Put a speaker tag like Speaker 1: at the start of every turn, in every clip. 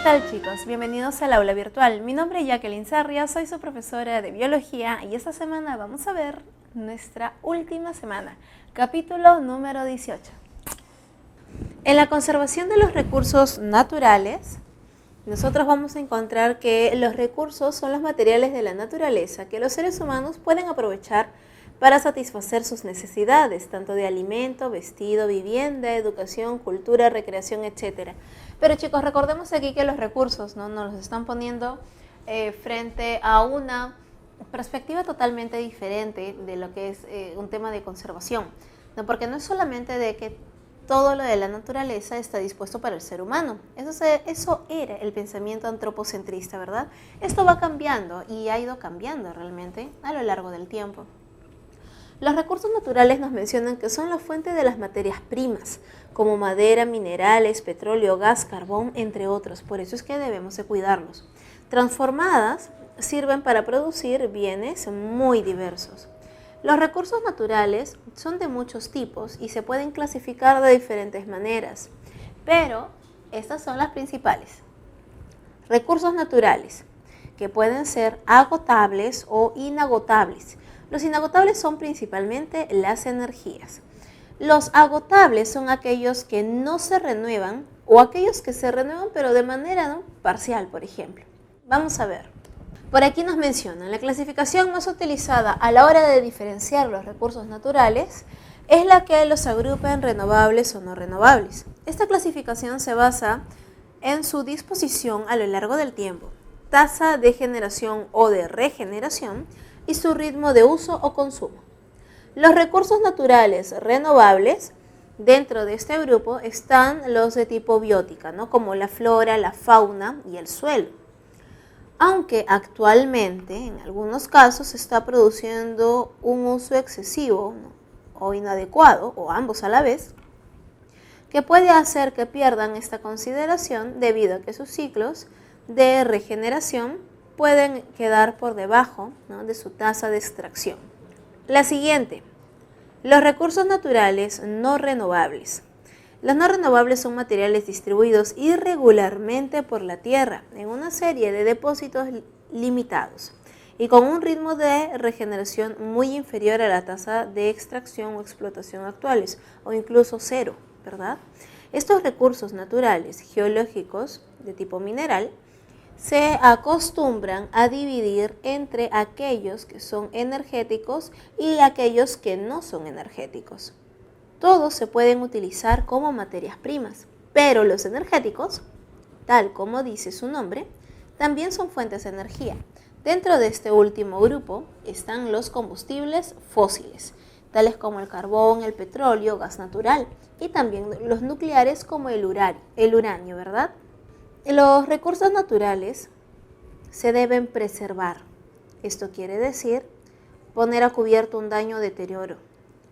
Speaker 1: tal, chicos? Bienvenidos al aula virtual. Mi nombre es Jacqueline Sarria, soy su profesora de biología y esta semana vamos a ver nuestra última semana, capítulo número 18. En la conservación de los recursos naturales, nosotros vamos a encontrar que los recursos son los materiales de la naturaleza que los seres humanos pueden aprovechar para satisfacer sus necesidades, tanto de alimento, vestido, vivienda, educación, cultura, recreación, etc. Pero chicos, recordemos aquí que los recursos nos los están poniendo frente a una perspectiva totalmente diferente de lo que es un tema de conservación, ¿no? Porque no es solamente de que todo lo de la naturaleza está dispuesto para el ser humano. Eso era el pensamiento antropocentrista, ¿verdad? Esto va cambiando y ha ido cambiando realmente a lo largo del tiempo. Los recursos naturales nos mencionan que son la fuente de las materias primas, como madera, minerales, petróleo, gas, carbón, entre otros. Por eso es que debemos de cuidarlos. Transformadas, sirven para producir bienes muy diversos. Los recursos naturales son de muchos tipos y se pueden clasificar de diferentes maneras, pero estas son las principales. Recursos naturales, que pueden ser agotables o inagotables. Los inagotables son principalmente las energías. Los agotables son aquellos que no se renuevan o aquellos que se renuevan pero de manera parcial, por ejemplo. Vamos a ver. Por aquí nos mencionan, la clasificación más utilizada a la hora de diferenciar los recursos naturales es la que los agrupa en renovables o no renovables. Esta clasificación se basa en su disposición a lo largo del tiempo, tasa de generación o de regeneración y su ritmo de uso o consumo. Los recursos naturales renovables, dentro de este grupo están los de tipo biótica, ¿no? Como la flora, la fauna y el suelo. Aunque actualmente en algunos casos se está produciendo un uso excesivo, ¿no? O inadecuado, o ambos a la vez, que puede hacer que pierdan esta consideración debido a que sus ciclos de regeneración pueden quedar por debajo, ¿no? de su tasa de extracción. La siguiente, los recursos naturales no renovables. Los no renovables son materiales distribuidos irregularmente por la Tierra en una serie de depósitos limitados y con un ritmo de regeneración muy inferior a la tasa de extracción o explotación actuales, o incluso cero, ¿verdad? Estos recursos naturales geológicos de tipo mineral se acostumbran a dividir entre aquellos que son energéticos y aquellos que no son energéticos. Todos se pueden utilizar como materias primas, pero los energéticos, tal como dice su nombre, también son fuentes de energía. Dentro de este último grupo están los combustibles fósiles, tales como el carbón, el petróleo, gas natural, y también los nucleares como el uranio, ¿verdad? Los recursos naturales se deben preservar. Esto quiere decir poner a cubierto un daño o deterioro.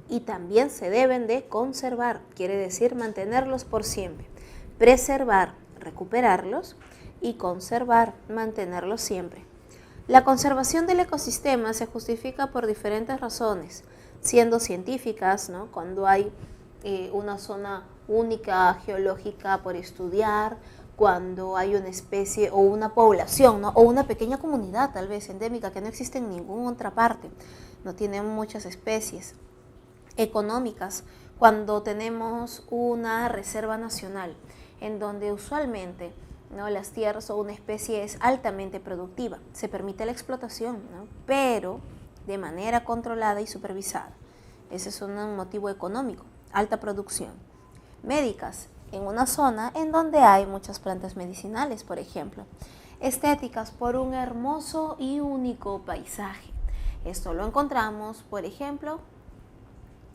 Speaker 1: Y también se deben de conservar, quiere decir mantenerlos por siempre. Preservar, recuperarlos, y conservar, mantenerlos siempre. La conservación del ecosistema se justifica por diferentes razones, siendo científicas, ¿no? Cuando hay una zona única geológica por estudiar, cuando hay una especie o una población, ¿no? O una pequeña comunidad tal vez endémica que no existe en ninguna otra parte, no tiene muchas especies. Económicas, cuando tenemos una reserva nacional en donde usualmente, ¿no? las tierras o una especie es altamente productiva, se permite la explotación, ¿no? pero de manera controlada y supervisada. Ese es un motivo económico, alta producción. Médicas, en una zona en donde hay muchas plantas medicinales, por ejemplo. Estéticas, por un hermoso y único paisaje. Esto lo encontramos, por ejemplo,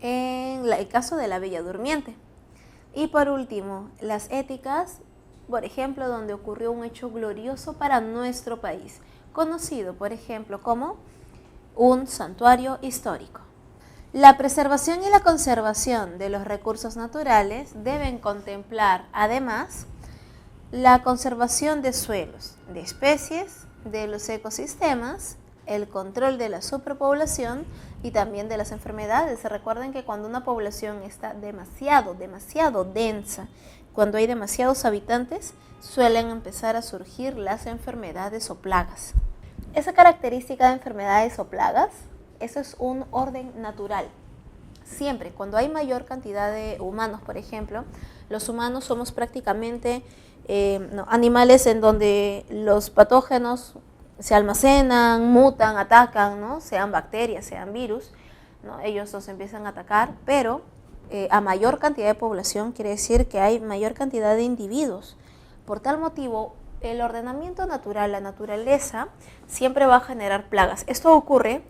Speaker 1: en el caso de la Bella Durmiente. Y por último, las éticas, por ejemplo, donde ocurrió un hecho glorioso para nuestro país, conocido, por ejemplo, como un santuario histórico. La preservación y la conservación de los recursos naturales deben contemplar, además, la conservación de suelos, de especies, de los ecosistemas, el control de la superpoblación y también de las enfermedades. Recuerden que cuando una población está demasiado densa, Cuando hay demasiados habitantes, suelen empezar a surgir las enfermedades o plagas. Esa característica de enfermedades o plagas, eso es un orden natural. Siempre, cuando hay mayor cantidad de humanos, por ejemplo, los humanos somos prácticamente animales en donde los patógenos se almacenan, mutan, atacan, ¿no? Sean bacterias, sean virus, ¿no? Ellos los empiezan a atacar, pero a mayor cantidad de población quiere decir que hay mayor cantidad de individuos. Por tal motivo, el ordenamiento natural, la naturaleza, siempre va a generar plagas. Esto ocurre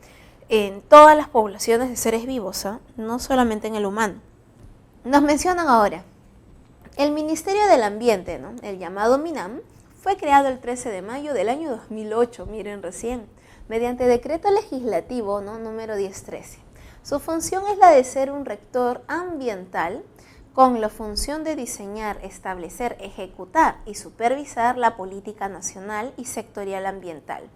Speaker 1: en todas las poblaciones de seres vivos, no solamente en el humano. Nos mencionan ahora, el Ministerio del Ambiente, ¿no? El llamado MINAM, fue creado el 13 de mayo del año 2008, miren recién, mediante decreto legislativo, ¿no? Número 1013. Su función es la de ser un rector ambiental con la función de diseñar, establecer, ejecutar y supervisar la política nacional y sectorial ambiental.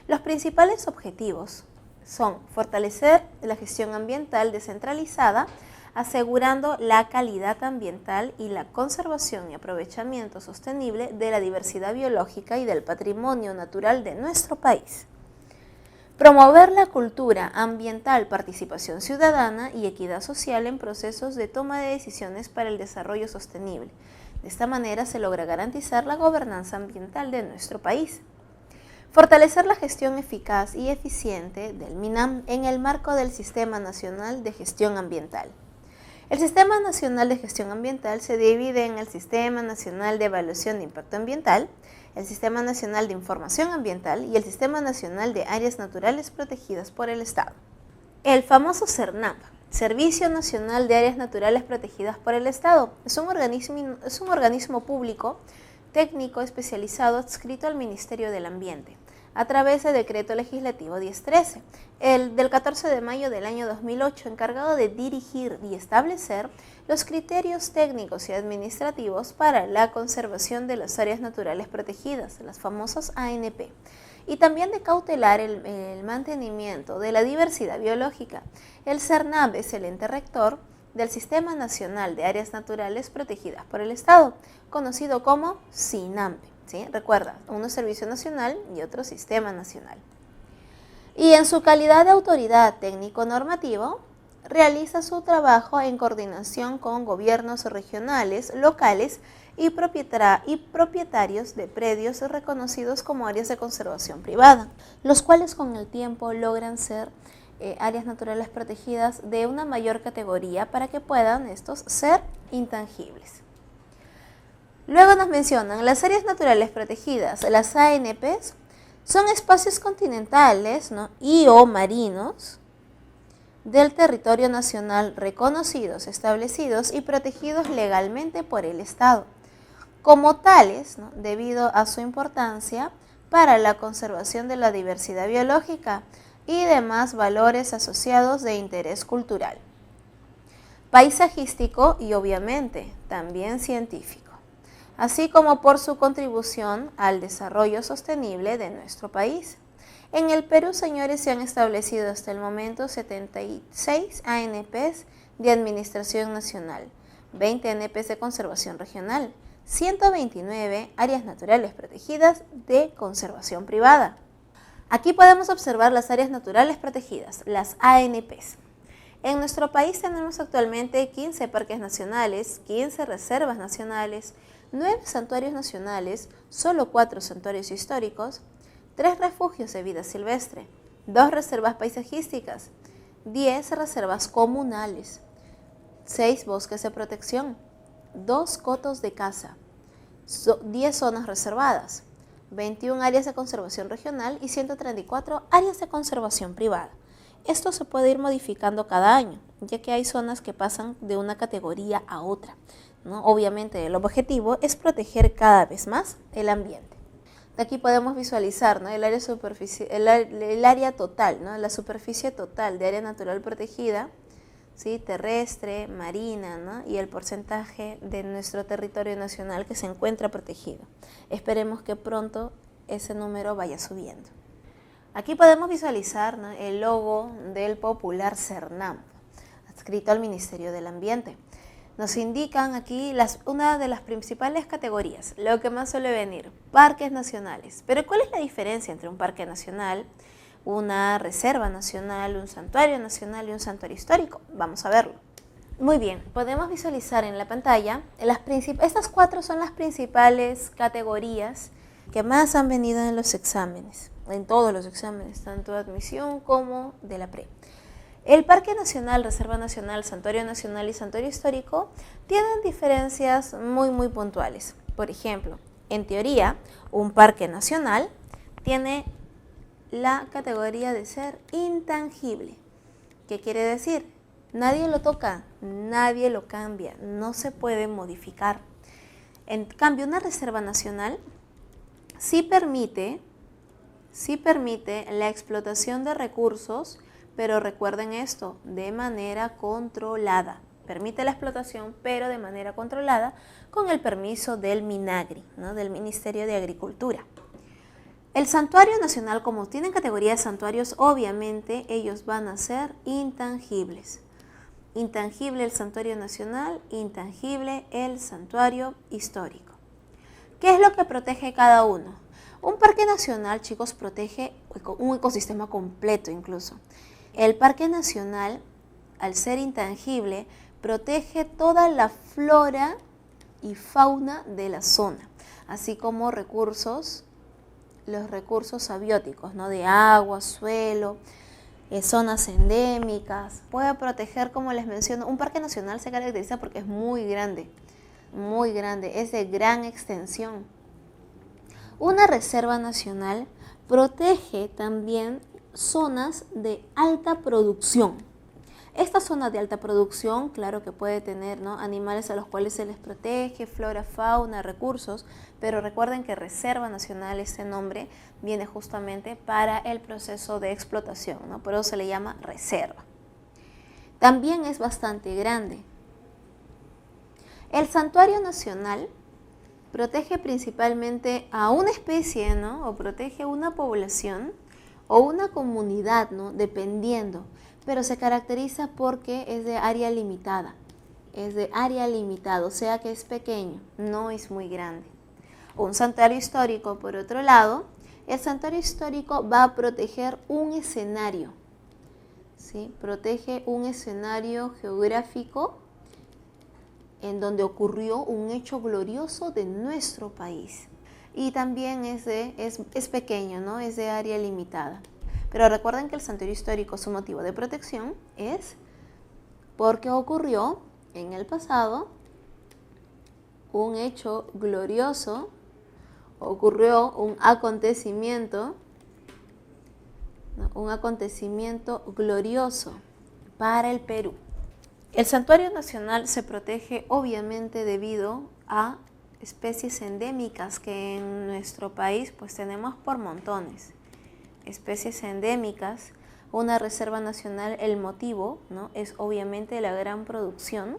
Speaker 1: Los principales objetivos son fortalecer la gestión ambiental descentralizada, asegurando la calidad ambiental y la conservación y aprovechamiento sostenible de la diversidad biológica y del patrimonio natural de nuestro país. Promover la cultura ambiental, participación ciudadana y equidad social en procesos de toma de decisiones para el desarrollo sostenible. De esta manera se logra garantizar la gobernanza ambiental de nuestro país. Fortalecer la gestión eficaz y eficiente del MINAM en el marco del Sistema Nacional de Gestión Ambiental. El Sistema Nacional de Gestión Ambiental se divide en el Sistema Nacional de Evaluación de Impacto Ambiental, el Sistema Nacional de Información Ambiental y el Sistema Nacional de Áreas Naturales Protegidas por el Estado. El famoso CERNAP, Servicio Nacional de Áreas Naturales Protegidas por el Estado, es un organismo público técnico especializado adscrito al Ministerio del Ambiente, a través del Decreto Legislativo 1013, el del 14 de mayo del año 2008, encargado de dirigir y establecer los criterios técnicos y administrativos para la conservación de las áreas naturales protegidas, las famosas ANP, y también de cautelar el mantenimiento de la diversidad biológica. El CERNAP es el ente rector del Sistema Nacional de Áreas Naturales Protegidas por el Estado, conocido como SINAMPE. ¿Sí? Recuerda, uno es Servicio Nacional y otro Sistema Nacional. Y en su calidad de autoridad técnico-normativo, realiza su trabajo en coordinación con gobiernos regionales, locales y propietarios de predios reconocidos como áreas de conservación privada, los cuales con el tiempo logran ser áreas naturales protegidas de una mayor categoría para que puedan estos ser intangibles. Luego nos mencionan las áreas naturales protegidas, las ANPs, son espacios continentales, ¿no? y o marinos del territorio nacional reconocidos, establecidos y protegidos legalmente por el Estado. Como tales, ¿no? debido a su importancia para la conservación de la diversidad biológica y demás valores asociados de interés cultural, paisajístico y obviamente también científico, así como por su contribución al desarrollo sostenible de nuestro país. En el Perú, señores, se han establecido hasta el momento 76 ANPs de Administración Nacional, 20 ANPs de Conservación Regional, 129 áreas naturales protegidas de conservación privada. Aquí podemos observar las áreas naturales protegidas, las ANPs. En nuestro país tenemos actualmente 15 parques nacionales, 15 reservas nacionales, 9 santuarios nacionales, solo 4 santuarios históricos, 3 refugios de vida silvestre, 2 reservas paisajísticas, 10 reservas comunales, 6 bosques de protección, 2 cotos de caza, 10 zonas reservadas, 21 áreas de conservación regional y 134 áreas de conservación privada. Esto se puede ir modificando cada año, ya que hay zonas que pasan de una categoría a otra, ¿no? Obviamente el objetivo es proteger cada vez más el ambiente. De aquí podemos visualizar, ¿no? el área total, ¿no? la superficie total de área natural protegida, ¿sí? terrestre, marina, ¿no? y el porcentaje de nuestro territorio nacional que se encuentra protegido. Esperemos que pronto ese número vaya subiendo. Aquí podemos visualizar, ¿no? el logo del popular CERNAP, adscrito al Ministerio del Ambiente. Nos indican aquí una de las principales categorías, lo que más suele venir, parques nacionales. Pero ¿cuál es la diferencia entre un parque nacional, una reserva nacional, un santuario nacional y un santuario histórico? Vamos a verlo. Muy bien, podemos visualizar en la pantalla, estas 4 son las principales categorías que más han venido en los exámenes, en todos los exámenes, tanto de admisión como de la pre. El Parque Nacional, Reserva Nacional, Santuario Nacional y Santuario Histórico tienen diferencias muy puntuales. Por ejemplo, en teoría, un parque nacional tiene la categoría de ser intangible. ¿Qué quiere decir? Nadie lo toca, nadie lo cambia, no se puede modificar. En cambio, una reserva nacional sí permite la explotación de recursos, pero recuerden esto, de manera controlada. Permite la explotación, pero de manera controlada, con el permiso del MINAGRI, ¿no? Del Ministerio de Agricultura. El santuario nacional, como tienen categoría de santuarios, obviamente ellos van a ser intangibles. Intangible el santuario nacional, intangible el santuario histórico. ¿Qué es lo que protege cada uno? Un parque nacional, chicos, protege un ecosistema completo incluso. El parque nacional, al ser intangible, protege toda la flora y fauna de la zona, así como los recursos abióticos, ¿no? De agua, suelo, zonas endémicas. Puede proteger, como les menciono, un parque nacional se caracteriza porque es muy grande, es de gran extensión. Una reserva nacional protege también zonas de alta producción. Esta zona de alta producción, claro que puede tener, ¿no? Animales a los cuales se les protege, flora, fauna, recursos, pero recuerden que Reserva Nacional, este nombre, viene justamente para el proceso de explotación, ¿no? Por eso se le llama reserva. También es bastante grande. El Santuario Nacional protege principalmente a una especie, ¿no? O protege una población o una comunidad, ¿no? Dependiendo, pero se caracteriza porque es de área limitada, o sea que es pequeño, no es muy grande. Un santuario histórico, por otro lado, el santuario histórico va a proteger un escenario, ¿sí? Protege un escenario geográfico en donde ocurrió un hecho glorioso de nuestro país. Y también es pequeño, ¿no? Es de área limitada. Pero recuerden que el santuario histórico, su motivo de protección es porque ocurrió en el pasado un hecho glorioso, ocurrió un acontecimiento glorioso para el Perú. El Santuario Nacional se protege obviamente debido a especies endémicas que en nuestro país pues tenemos por montones. Especies endémicas, una reserva nacional, el motivo, ¿no? Es obviamente la gran producción,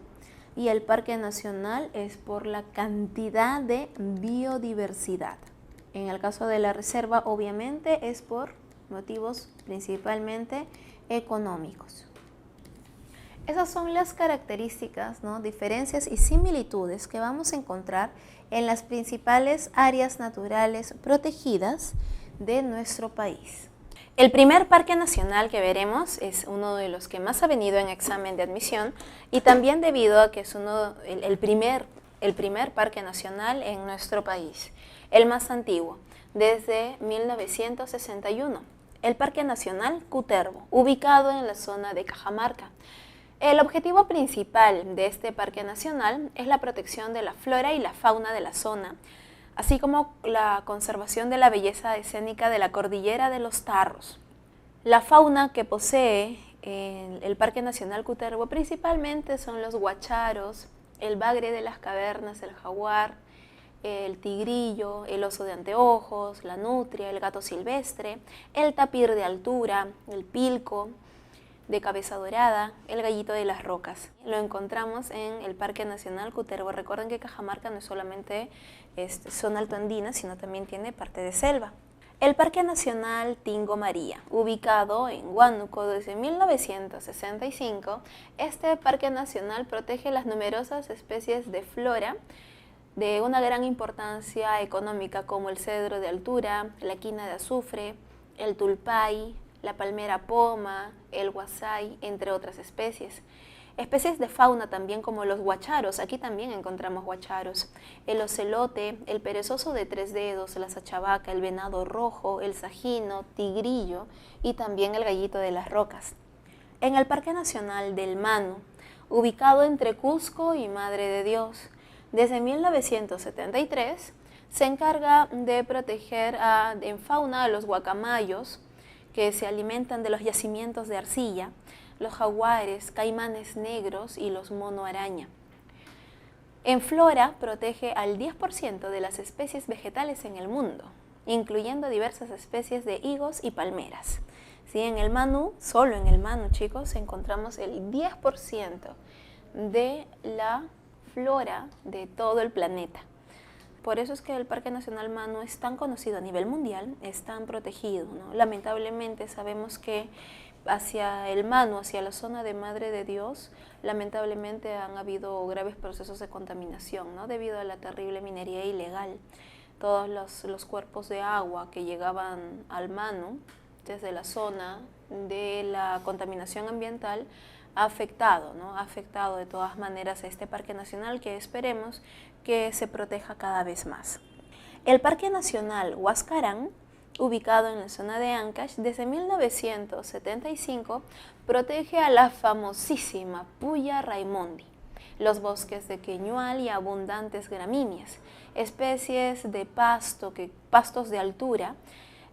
Speaker 1: y el Parque Nacional es por la cantidad de biodiversidad. En el caso de la reserva, obviamente, es por motivos principalmente económicos. Esas son las características, ¿no? Diferencias y similitudes que vamos a encontrar en las principales áreas naturales protegidas de nuestro país. El primer parque nacional que veremos es uno de los que más ha venido en examen de admisión, y también debido a que es el primer parque nacional en nuestro país, el más antiguo, desde 1961, el Parque Nacional Cutervo, ubicado en la zona de Cajamarca. El objetivo principal de este parque nacional es la protección de la flora y la fauna de la zona, así como la conservación de la belleza escénica de la cordillera de los Tarros. La fauna que posee el Parque Nacional Cutervo principalmente son los guacharos, el bagre de las cavernas, el jaguar, el tigrillo, el oso de anteojos, la nutria, el gato silvestre, el tapir de altura, el pilco de cabeza dorada, el gallito de las rocas. Lo encontramos en el Parque Nacional Cutervo. Recuerden que Cajamarca no es solamente zona altoandina, sino también tiene parte de selva. El Parque Nacional Tingo María, ubicado en Huánuco desde 1965, este parque nacional protege las numerosas especies de flora de una gran importancia económica como el cedro de altura, la quina de azufre, el tulpay, la palmera poma, el huasay, entre otras especies. Especies de fauna también como los guacharos, aquí también encontramos guacharos, el ocelote, el perezoso de 3 dedos, la sachavaca, el venado rojo, el sajino, tigrillo y también el gallito de las rocas. En el Parque Nacional del Manu, ubicado entre Cusco y Madre de Dios, desde 1973 se encarga de proteger en fauna a los guacamayos que se alimentan de los yacimientos de arcilla, los jaguares, caimanes negros y los mono araña. En flora protege al 10% de las especies vegetales en el mundo, incluyendo diversas especies de higos y palmeras. ¿Sí? En el Manu, solo en el Manu, chicos, encontramos el 10% de la flora de todo el planeta. Por eso es que el Parque Nacional Manu es tan conocido a nivel mundial, es tan protegido, ¿no? Lamentablemente sabemos que hacia el Manu, hacia la zona de Madre de Dios, lamentablemente han habido graves procesos de contaminación, ¿no? Debido a la terrible minería ilegal. Todos los cuerpos de agua que llegaban al Manu desde la zona de la contaminación ambiental ha afectado, ¿no? Ha afectado de todas maneras a este parque nacional que esperemos que se proteja cada vez más. El Parque Nacional Huascarán, ubicado en la zona de Ancash, desde 1975 protege a la famosísima Puya raimondi, los bosques de queñual y abundantes gramíneas, especies de pastos de altura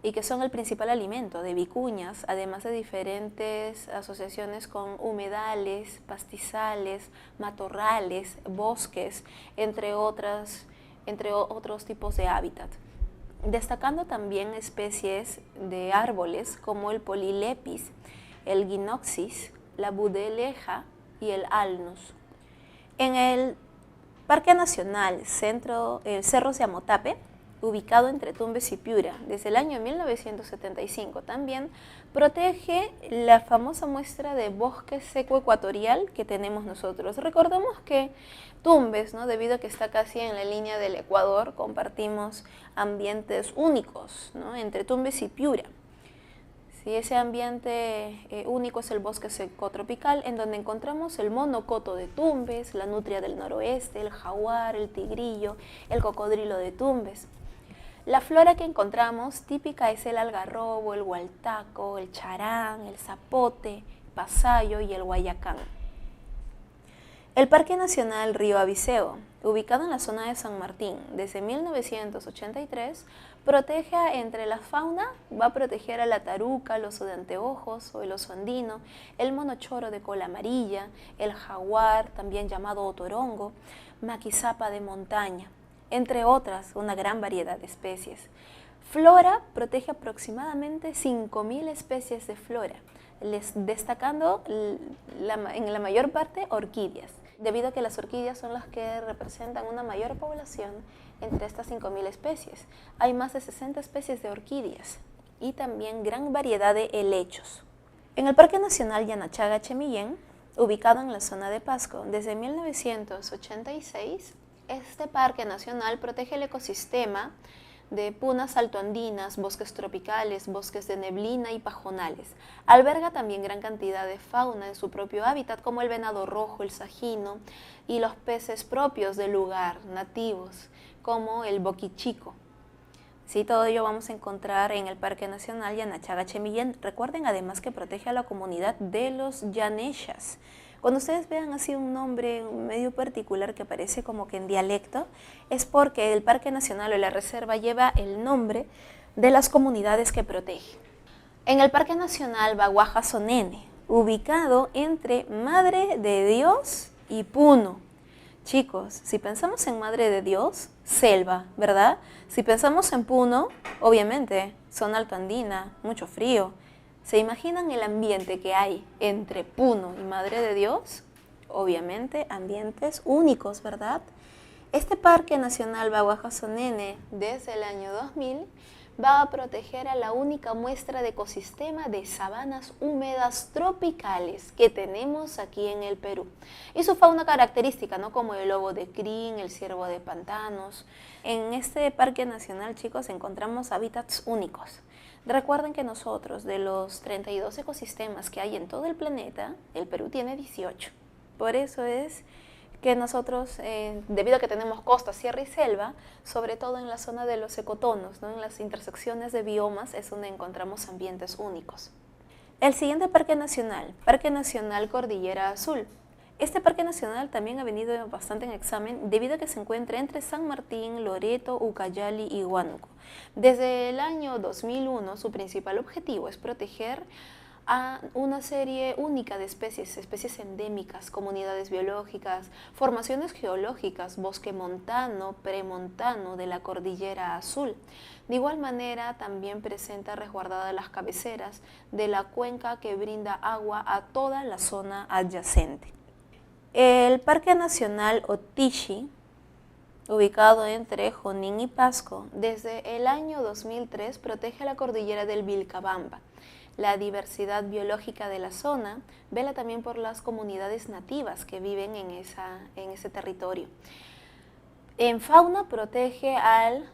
Speaker 1: y que son el principal alimento de vicuñas, además de diferentes asociaciones con humedales, pastizales, matorrales, bosques, entre otros tipos de hábitat. Destacando también especies de árboles como el polilepis, el guinoxis, la budeleja y el alnus. En el Parque Nacional el Cerro Siamotape, ubicado entre Tumbes y Piura, desde el año 1975 también, protege la famosa muestra de bosque seco ecuatorial que tenemos nosotros. Recordemos que Tumbes, ¿no? Debido a que está casi en la línea del Ecuador, compartimos ambientes únicos, ¿no? Entre Tumbes y Piura. Sí, ese ambiente único es el bosque seco tropical, en donde encontramos el monocoto de Tumbes, la nutria del noroeste, el jaguar, el tigrillo, el cocodrilo de Tumbes. La flora que encontramos típica es el algarrobo, el hualtaco, el charán, el zapote, pasayo y el guayacán. El Parque Nacional Río Abiseo, ubicado en la zona de San Martín desde 1983, protege entre la fauna, va a proteger a la taruca, el oso de anteojos o el oso andino, el monochoro de cola amarilla, el jaguar, también llamado otorongo, maquizapa de montaña, entre otras, una gran variedad de especies. Flora protege aproximadamente 5.000 especies de flora, destacando en la mayor parte orquídeas, debido a que las orquídeas son las que representan una mayor población entre estas 5.000 especies. Hay más de 60 especies de orquídeas y también gran variedad de helechos. En el Parque Nacional Yanachaga-Chemillén, ubicado en la zona de Pasco, desde 1986, este parque nacional protege el ecosistema de punas altoandinas, bosques tropicales, bosques de neblina y pajonales. Alberga también gran cantidad de fauna en su propio hábitat, como el venado rojo, el sajino y los peces propios del lugar, nativos, como el boquichico. Sí, todo ello vamos a encontrar en el Parque Nacional Yanachaga-Chemillén. Recuerden además que protege a la comunidad de los yaneshas. Cuando ustedes vean así un nombre medio particular que parece como que en dialecto, es porque el Parque Nacional o la Reserva lleva el nombre de las comunidades que protege. En el Parque Nacional Baguaja-Sonene, ubicado entre Madre de Dios y Puno. Chicos, si pensamos en Madre de Dios, selva, ¿verdad? Si pensamos en Puno, obviamente, zona altoandina, mucho frío. ¿Se imaginan el ambiente que hay entre Puno y Madre de Dios? Obviamente, ambientes únicos, ¿verdad? Este Parque Nacional Baguaja-Sonene, desde el año 2000, va a proteger a la única muestra de ecosistema de sabanas húmedas tropicales que tenemos aquí en el Perú. Y su fauna característica, ¿no? Como el lobo de crin, el ciervo de pantanos. En este parque nacional, chicos, encontramos hábitats únicos. Recuerden que nosotros, de los 32 ecosistemas que hay en todo el planeta, el Perú tiene 18. Por eso es que nosotros, debido a que tenemos costa, sierra y selva, sobre todo en la zona de los ecotonos, ¿no? En las intersecciones de biomas, es donde encontramos ambientes únicos. El siguiente Parque Nacional Cordillera Azul. Este parque nacional también ha venido bastante en examen debido a que se encuentra entre San Martín, Loreto, Ucayali y Huánuco. Desde el año 2001, su principal objetivo es proteger a una serie única de especies endémicas, comunidades biológicas, formaciones geológicas, bosque montano, premontano de la Cordillera Azul. De igual manera, también presenta resguardadas las cabeceras de la cuenca que brinda agua a toda la zona adyacente. El Parque Nacional Otishi, ubicado entre Junín y Pasco, desde el año 2003 protege la cordillera del Vilcabamba. La diversidad biológica de la zona vela también por las comunidades nativas que viven en ese territorio. En fauna protege al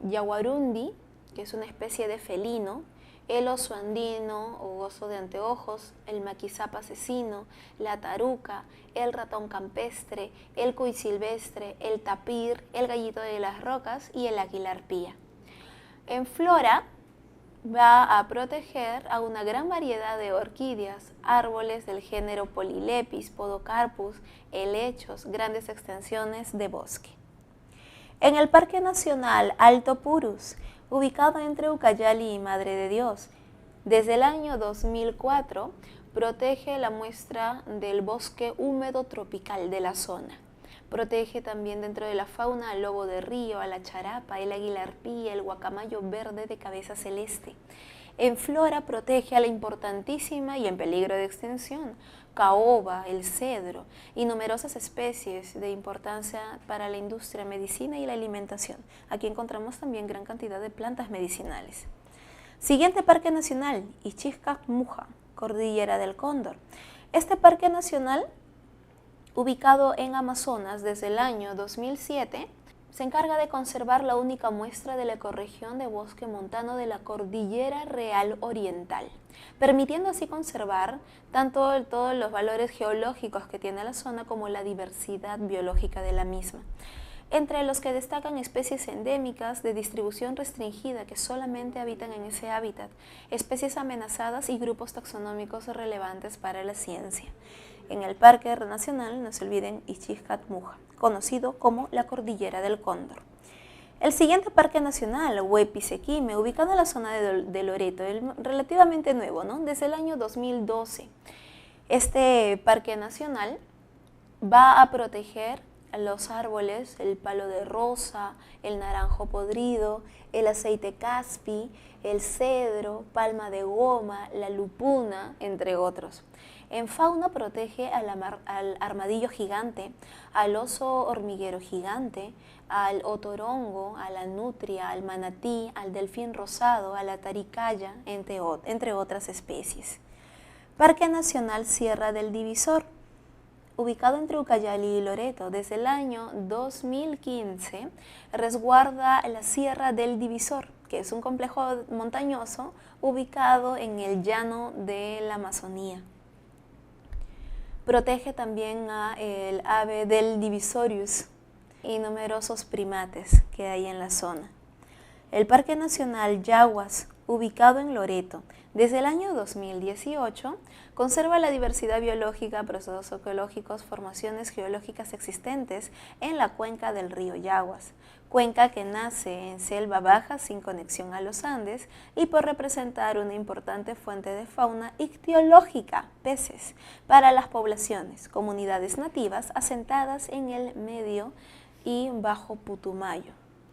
Speaker 1: yaguarundi, que es una especie de felino, el oso andino o oso de anteojos, el maquizapa asesino, la taruca, el ratón campestre, el cuy silvestre, el tapir, el gallito de las rocas y el águila arpía. En flora va a proteger a una gran variedad de orquídeas, árboles del género Polylepis, Podocarpus, helechos, grandes extensiones de bosque. En el Parque Nacional Alto Purus, ubicado entre Ucayali y Madre de Dios, desde el año 2004 protege la muestra del bosque húmedo tropical de la zona. Protege también dentro de la fauna al lobo de río, a la charapa, el águila arpía, el guacamayo verde de cabeza celeste. En flora protege a la importantísima y en peligro de extinción caoba, el cedro y numerosas especies de importancia para la industria, medicina y la alimentación. Aquí encontramos también gran cantidad de plantas medicinales. Siguiente Parque Nacional, Ixchilca-Muja, Cordillera del Cóndor. Este parque nacional, ubicado en Amazonas desde el año 2007, se encarga de conservar la única muestra de la ecorregión de bosque montano de la Cordillera Real Oriental, permitiendo así conservar tanto todos los valores geológicos que tiene la zona como la diversidad biológica de la misma, entre los que destacan especies endémicas de distribución restringida que solamente habitan en ese hábitat, especies amenazadas y grupos taxonómicos relevantes para la ciencia. En el Parque Nacional, no se olviden, Ixchilca-Muja, conocido como la Cordillera del Cóndor. El siguiente Parque Nacional, Huepi-Sequime, ubicado en la zona de Loreto, relativamente nuevo, ¿no? Desde el año 2012. Este Parque Nacional va a proteger los árboles, el palo de rosa, el naranjo podrido, el aceite caspi, el cedro, palma de goma, la lupuna, entre otros. En fauna protege al armadillo gigante, al oso hormiguero gigante, al otorongo, a la nutria, al manatí, al delfín rosado, a la taricaya, entre otras especies. Parque Nacional Sierra del Divisor, ubicado entre Ucayali y Loreto, desde el año 2015, resguarda la Sierra del Divisor, que es un complejo montañoso ubicado en el llano de la Amazonía. Protege también al ave del Divisorius y numerosos primates que hay en la zona. El Parque Nacional Yaguas, ubicado en Loreto, desde el año 2018, conserva la diversidad biológica, procesos ecológicos, formaciones geológicas existentes en la cuenca del río Yaguas, cuenca que nace en selva baja sin conexión a los Andes y por representar una importante fuente de fauna ictiológica, peces, para las poblaciones, comunidades nativas asentadas en el medio y bajo Putumayo.